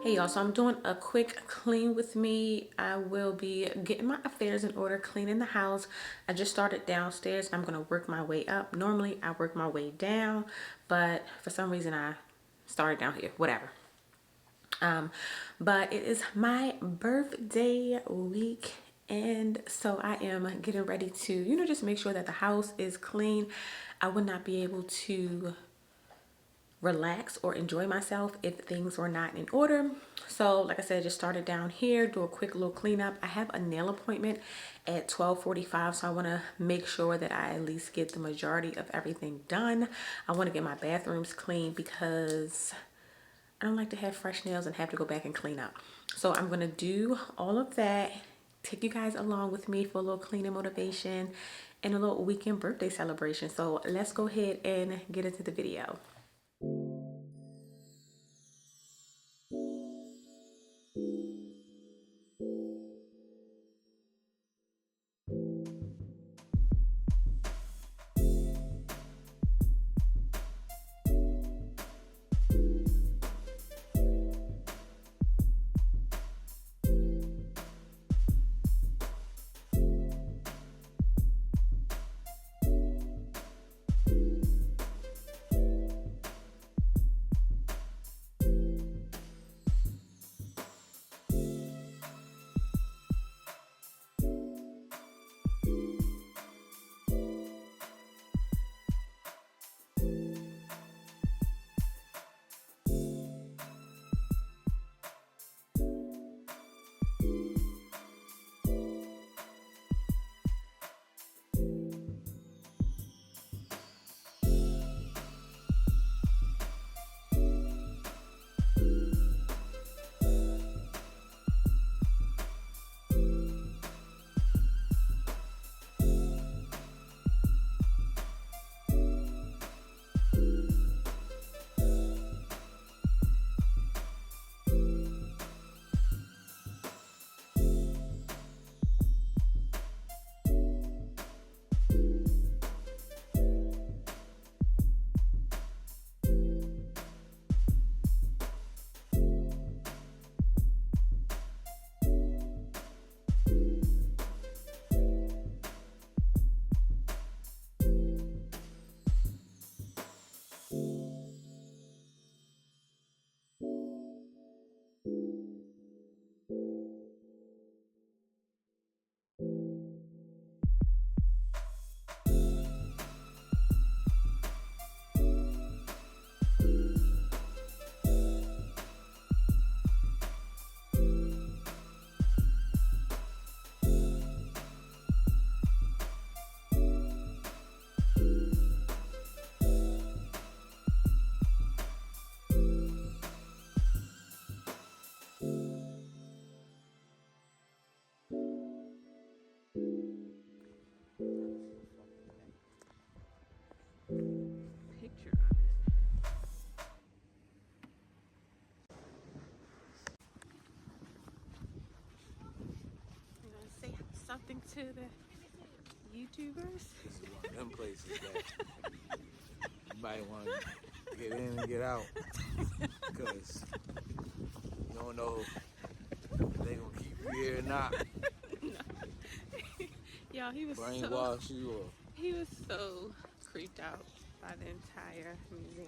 Hey y'all, so I'm doing a quick clean with me. I will be getting my affairs in order, cleaning the house. I just started downstairs. I'm gonna work my way up. Normally I work my way down, but for some reason I started down here, whatever. But it is my birthday week, and so I am getting ready to, just make sure that the house is clean. I would not be able to relax or enjoy myself if things were not in order. So like I said, just started down here, do a quick little cleanup. I have a nail appointment at 12:45, so I want to make sure that I at least get the majority of everything done. I want to get my bathrooms clean because I don't like to have fresh nails and have to go back and clean up. So I'm going to do all of that, take you guys along with me for a little cleaning motivation and a little weekend birthday celebration. So let's go ahead and get into the video. Picture of it. You want to say something to the YouTubers? This is one of them places that you might want to get in and get out because you don't know if they gonna keep you here or not. Y'all, he was so creeped out by the entire museum.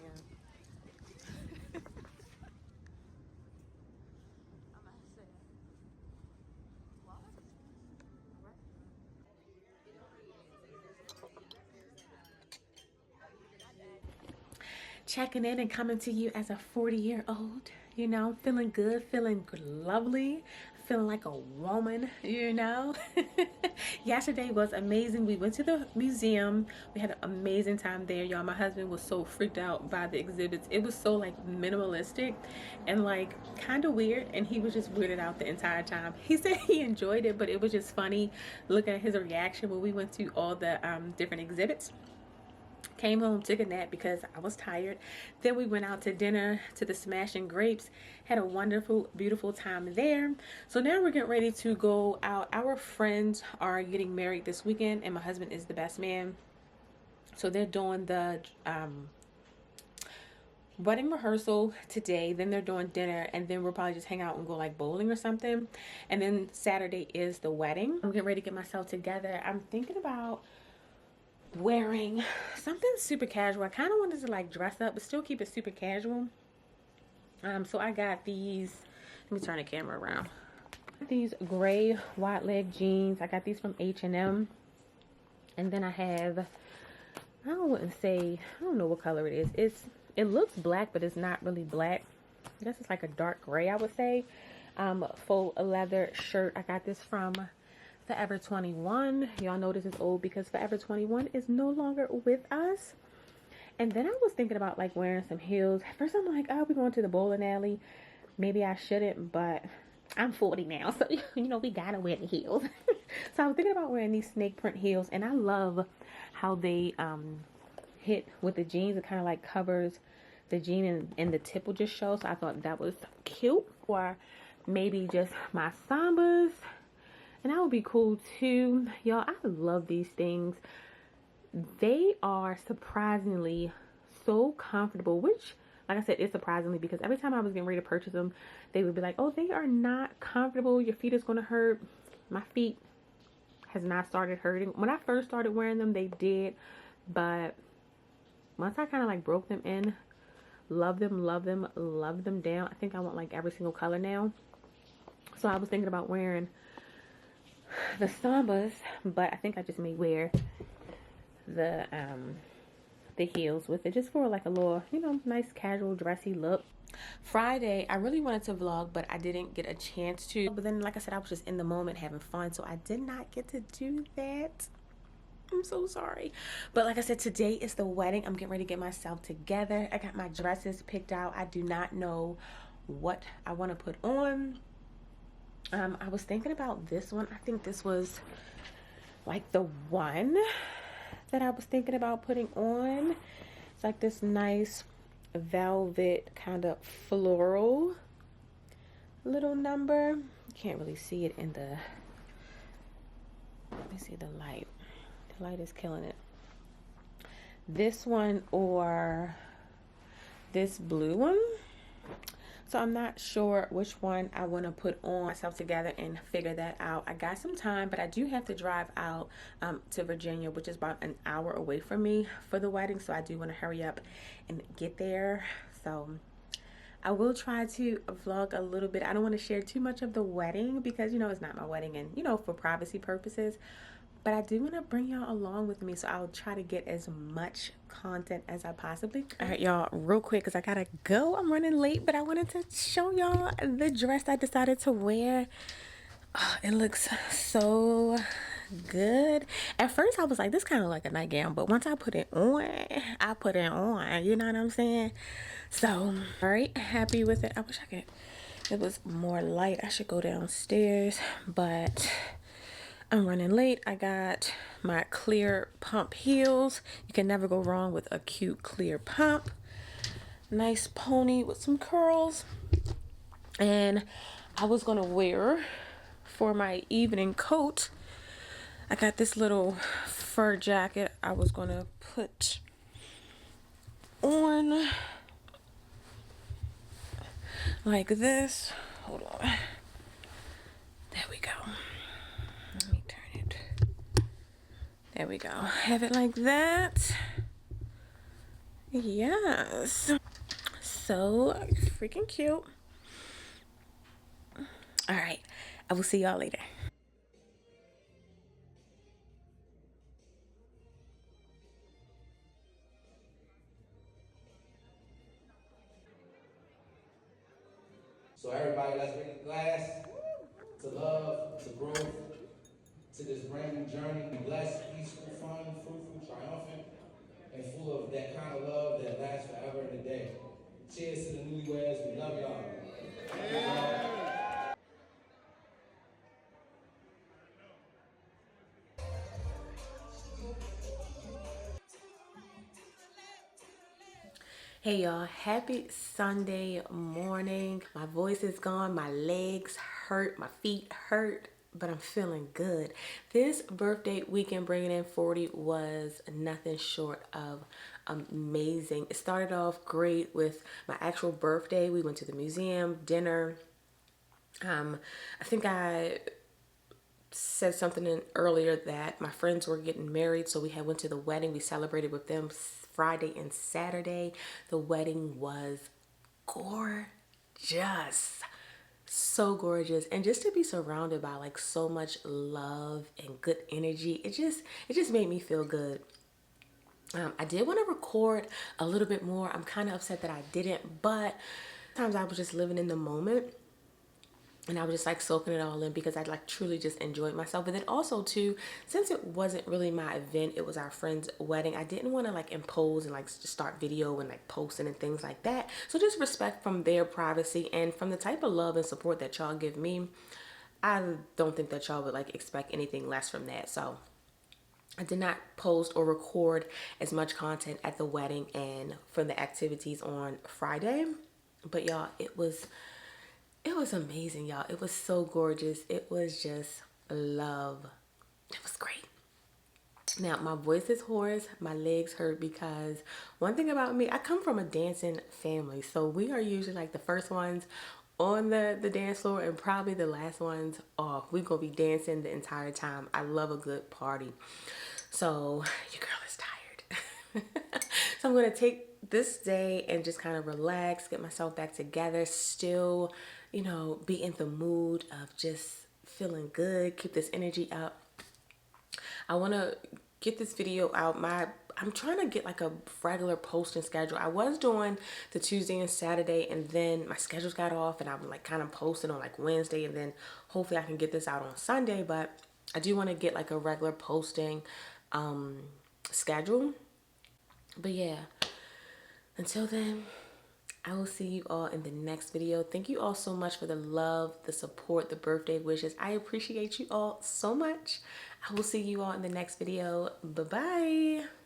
checking in and coming to you as a 40-year-old, you know, feeling good, feeling lovely, feeling like a woman, you know. Yesterday was amazing. We went to the museum. We had an amazing time there, y'all. My husband was so freaked out by the exhibits. It was so like minimalistic and like kind of weird, and he was just weirded out the entire time. He said he enjoyed it, but it was just funny looking at his reaction when we went to all the different exhibits. Came home, took a nap because I was tired. Then we went out to dinner to the Smashing Grapes. Had a wonderful, beautiful time there. So now we're getting ready to go out. Our friends are getting married this weekend, and my husband is the best man. So they're doing the wedding rehearsal today. Then they're doing dinner, and then we'll probably just hang out and go like bowling or something. And then Saturday is the wedding. I'm getting ready to get myself together. I'm thinking about wearing something super casual. I kind of wanted to like dress up but still keep it super casual. So I got these, let me turn the camera around, these gray wide leg jeans. I got these from H&M. And then I have, I don't know what color it is. It looks black, but it's not really black. I guess it's like a dark gray, I would say. Faux leather shirt. I got this from Forever 21. Y'all know this is old because Forever 21 is no longer with us. And then I was thinking about like wearing some heels. First I'm like, oh, we're going to the bowling alley. Maybe I shouldn't, but I'm 40 now, so you know we gotta wear the heels. So I was thinking about wearing these snake print heels, and I love how they hit with the jeans. It kind of like covers the jean and the tip will just show. So I thought that was cute. Or maybe just my Sambas. And that would be cool too. Y'all, I love these things. They are surprisingly so comfortable, which, like I said, it's surprisingly because every time I was getting ready to purchase them, they would be like, oh, they are not comfortable. Your feet is going to hurt. My feet has not started hurting. When I first started wearing them, they did. But once I kind of like broke them in, love them, love them, love them down. I think I want like every single color now. So I was thinking about wearing the Sambas, but I think I just may wear the heels with it just for like a little, you know, nice casual dressy look. Friday I really wanted to vlog, but I didn't get a chance to. But then, like I said, I was just in the moment having fun, so I did not get to do that. I'm so sorry. But like I said, today is the wedding. I'm getting ready to get myself together. I got my dresses picked out. I do not know what I want to put on. I was thinking about this one. I think this was like the one that I was thinking about putting on. It's like this nice velvet kind of floral little number. You can't really see it in the, let me see the light. The light is killing it. This one or this blue one. So I'm not sure which one I want to put on myself together and figure that out. I got some time, but I do have to drive out to Virginia, which is about an hour away from me for the wedding. So I do want to hurry up and get there. So I will try to vlog a little bit. I don't want to share too much of the wedding because, you know, it's not my wedding and, you know, for privacy purposes. But I do want to bring y'all along with me, so I'll try to get as much content as I possibly could. All right, y'all, real quick, because I gotta go. I'm running late, but I wanted to show y'all the dress I decided to wear. Oh, it looks so good. At first, I was like, this kind of like a nightgown, but once I put it on, you know what I'm saying? So, all right, happy with it. I wish I could, it was more light. I should go downstairs, but I'm running late. I got my clear pump heels. You can never go wrong with a cute clear pump. Nice pony with some curls. And I was gonna wear for my evening coat, I got this little fur jacket I was gonna put on like this. Hold on. There we go. Let me turn it. There we go. Have it like that. Yes. So freaking cute. All right. I will see y'all later. So everybody, let's bring a glass to love, to growth, to this brand new journey. Be blessed, peaceful, fun, fruitful, triumphant, and full of that kind of love that lasts forever and a day. Cheers to the newlyweds. We love y'all. Hey y'all, happy Sunday morning. My voice is gone, my legs hurt, my feet hurt, but I'm feeling good. This birthday weekend bringing in 40 was nothing short of amazing. It started off great with my actual birthday. We went to the museum, dinner. I think I said something in earlier that my friends were getting married, so we had went to the wedding. We celebrated with them Friday and Saturday. The wedding was gorgeous, so gorgeous, and just to be surrounded by like so much love and good energy, it just made me feel good. I did want to record a little bit more. I'm kind of upset that I didn't, but sometimes I was just living in the moment and I was just like soaking it all in because I like truly just enjoyed myself. And then also too, since it wasn't really my event, it was our friend's wedding, I didn't want to like impose and like just start video and like posting and things like that. So just respect from their privacy and from the type of love and support that y'all give me, I don't think that y'all would like expect anything less from that. So I did not post or record as much content at the wedding and from the activities on Friday. But y'all, it was amazing, y'all. It was so gorgeous. It was just love. It was great. Now, my voice is hoarse. My legs hurt because one thing about me, I come from a dancing family. So we are usually like the first ones on the dance floor and probably the last ones off. We're going to be dancing the entire time. I love a good party. So your girl is tired. So I'm going to take this day and just kind of relax, get myself back together, still, be in the mood of just feeling good, keep this energy up. I want to get this video out. I'm trying to get like a regular posting schedule. I was doing the Tuesday and Saturday, and then my schedules got off and I'm like kind of posting on like Wednesday, and then hopefully I can get this out on Sunday. But I do want to get like a regular posting schedule. But yeah, until then, I will see you all in the next video. Thank you all so much for the love, the support, the birthday wishes. I appreciate you all so much. I will see you all in the next video. Bye-bye.